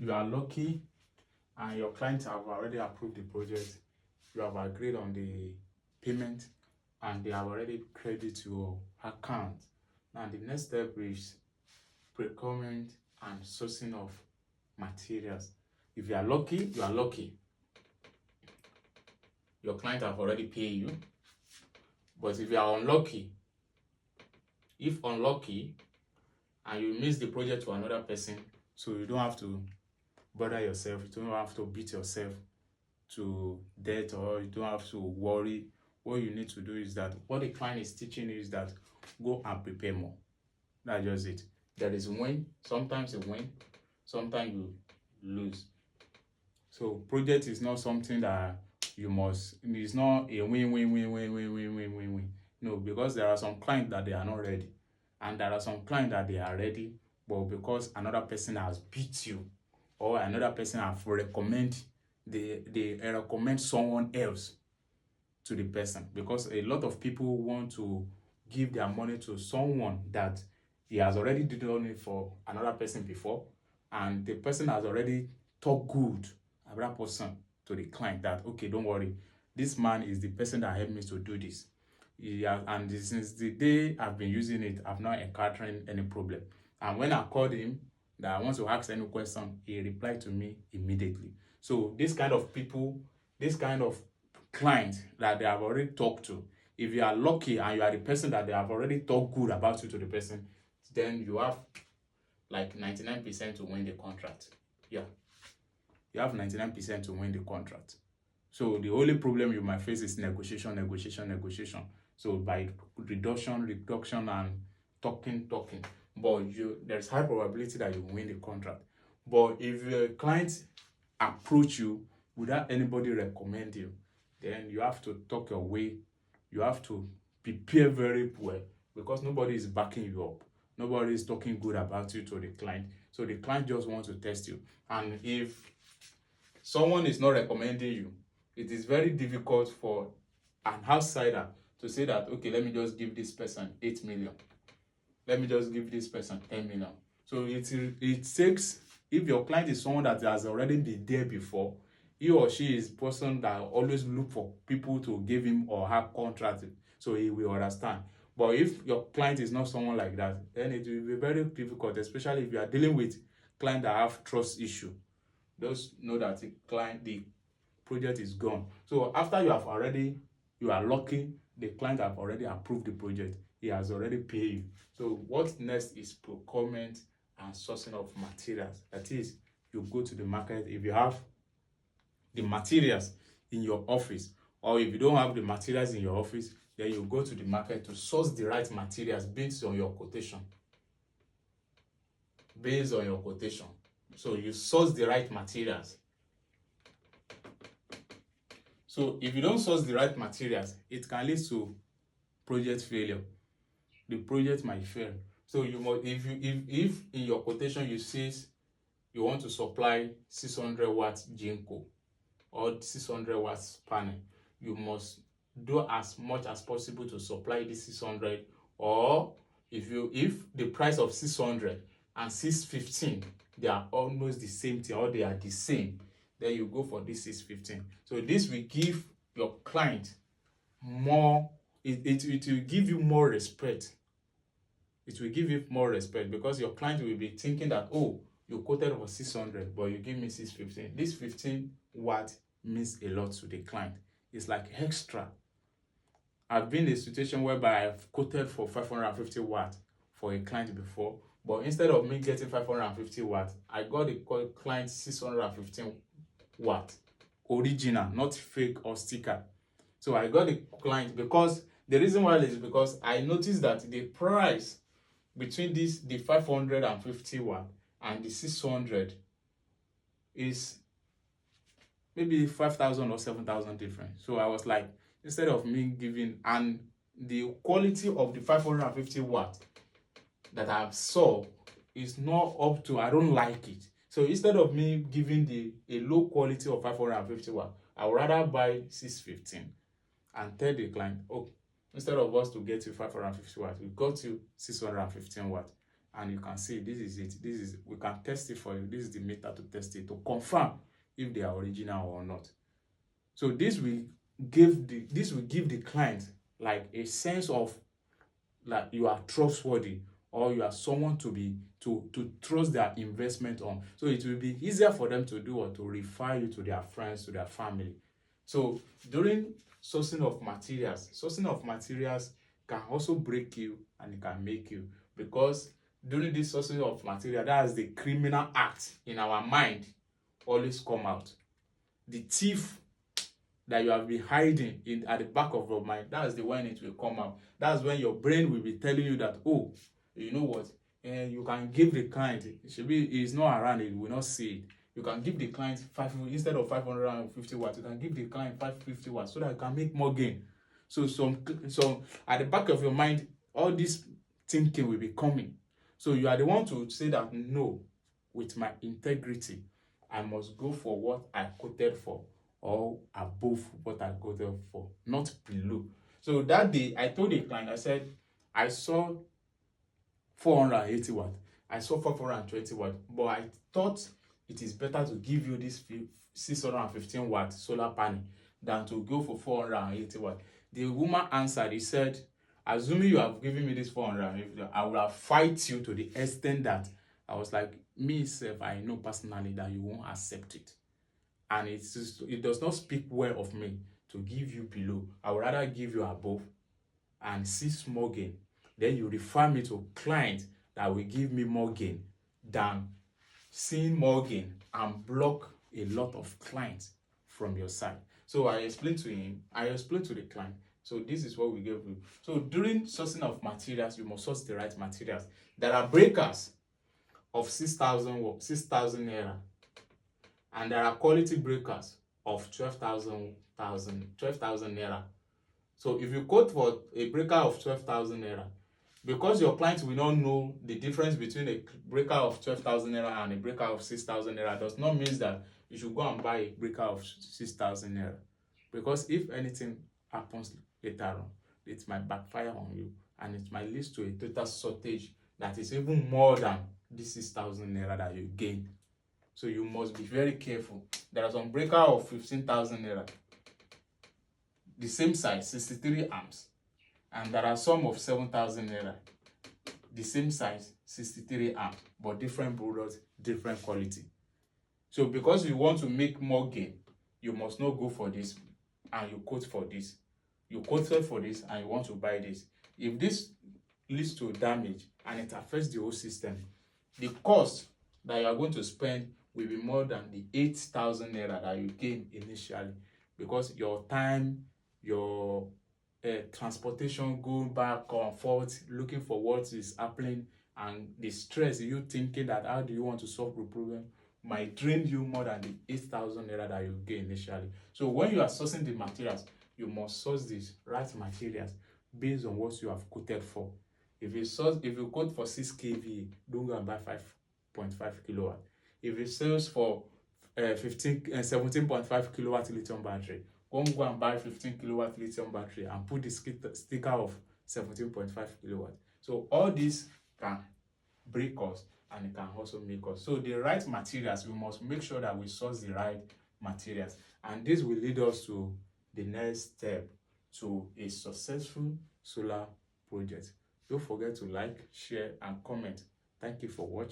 you are lucky and your clients have already approved the project, you have agreed on the payment, and they have already credited your account. Now the next step is procurement and sourcing of materials. If you are lucky, you are lucky. Your client have already paid you. But if you are unlucky, if unlucky and you miss the project to another person, so you don't have to bother yourself, you don't have to beat yourself to death, or you don't have to worry. What you need to do is that what the client is teaching you is that go and prepare more. That's just it. There is win, sometimes you win, sometimes you lose. So project is not something that it's not a win. No, because there are some clients that they are not ready, and there are some clients that they are ready, but because another person has beat you, or another person have they recommend someone else to the person, because a lot of people want to give their money to someone that he has already done it for another person before, and the person has already talked good about that person to the client that, okay, don't worry, this man is the person that helped me to do this. And since the day I've been using it, I've not encountered any problem. And when I called him that I want to ask any question, he replied to me immediately. So this kind of people, this kind of clients that they have already talked to, if you are lucky and you are the person that they have already talked good about you to the person, then you have like 99% to win the contract. Yeah. You have 99% to win the contract. So the only problem you might face is negotiation. So by reduction and talking. But there's high probability that you win the contract. But if your client approach you without anybody recommend you, then you have to talk your way. You have to prepare very well, because nobody is backing you up. Nobody is talking good about you to the client. So the client just wants to test you. And if someone is not recommending you, it is very difficult for an outsider to say that, okay, let me just give this person 8 million. Let me just give this person 10 million. So it takes, if your client is someone that has already been there before, he or she is a person that always look for people to give him or her contract, so he will understand. But if your client is not someone like that, then it will be very difficult, especially if you are dealing with clients that have trust issue. Just know that the project is gone. So after you are lucky, the client have already approved the project. He has already paid you. So what next is procurement and sourcing of materials. That is, you go to the market. If you have the materials in your office, or if you don't have the materials in your office, then you go to the market to source the right materials based on your quotation. So you source the right materials. So if you don't source the right materials, it can lead to project failure. The project might fail. So you must, if in your quotation you say you want to supply 600 watts Jinko or 600 watts panel, you must do as much as possible to supply the 600. Or if the price of 600 and 615, they are almost the same thing, or they are the same, then you go for this 615. So this will give your client more, it will give you more respect. It will give you more respect, because your client will be thinking that, oh, you quoted for 600, but you give me 615. This 15 watt means a lot to the client. It's like extra. I've been in a situation whereby I've quoted for 550 watts for a client before, but instead of me getting 550 watts, I got the client 615 watts, original, not fake or sticker. So I got the client, because the reason why is because I noticed that the price between the 550 watt and the 600 is maybe 5,000 or 7,000 difference. So I was like, instead of me giving, and the quality of the 550 watt that I saw is not up to, I don't like it. So instead of me giving a low quality of 550 watt, I would rather buy 615 and tell the client, oh, instead of us to get you 550 watts, we got you 615 watts. and you can see this is it. We can test it for you. This is the meter to test it, to confirm if they are original or not. So this will give the client like a sense of like you are trustworthy, or you are someone to trust their investment on. So it will be easier for them to do or to refer you to their friends, to their family. So during sourcing of materials can also break you and it can make you, because during this sourcing of material, that's the criminal act in our mind always come out. The thief that you have been hiding in at the back of your mind, that's the when it will come out. That's when your brain will be telling you that, oh, you know what, you can give the client, it should be, it's not around, it will not see it. You can give the client instead of 550 watts, you can give the client 550 watts so that you can make more gain. So at the back of your mind, all this thinking will be coming. So you are the one to say that, no, with my integrity, I must go for what I quoted for, or above what I quoted for, not below. So that day, I told the client, I said, I saw 480 watts, I saw 420 watts, but I thought it is better to give you this 615 watt solar panel than to go for 480 watts. The woman answered, he said, assuming you have given me this 450, I will have fight you to the extent that I was like, me self, I know personally that you won't accept it. And it does not speak well of me to give you below. I would rather give you above and see small gain. Then you refer me to client that will give me more gain than seeing more gain and block a lot of clients from your side. So I explained to the client. So this is what we gave you. So during sourcing of materials, you must source the right materials. There are breakers of 6,000 naira, and there are quality breakers of 12,000 naira. So if you quote for a breaker of 12,000 naira, because your client will not know the difference between a breaker of 12,000 naira and a breaker of 6,000 naira, does not mean that you should go and buy a breaker of 6,000 naira. Because if anything happens later on, it might backfire on you and it might lead to a total shortage that is even more than the 6,000 naira that you gain. So you must be very careful. There are some breaker of 15,000 naira, the same size, 63 amps. And there are some of 7,000 naira, the same size, 63 amps, but different products, different quality. So because you want to make more gain, you must not go for this and you quote for this. You quoted for this and you want to buy this. If this leads to damage and it affects the whole system, the cost that you are going to spend will be more than the 8,000 naira that you gain initially, because your time, your transportation, going back and forth, looking for what is happening, and the stress, you thinking that how do you want to solve the problem, might drain you more than the 8,000 naira that you gain initially. So when you are sourcing the materials, you must source these right materials based on what you have quoted for. If you quote for 6 kVA, don't go and buy 5.5 kilowatt. If it sells for 17.5 kilowatt lithium battery, go and buy 15 kilowatt lithium battery and put the sticker of 17.5 kilowatt. So all this can break us and it can also make us. So the right materials, we must make sure that we source the right materials, and this will lead us to the next step to a successful solar project. Don't forget to like, share, and comment. Thank you for watching.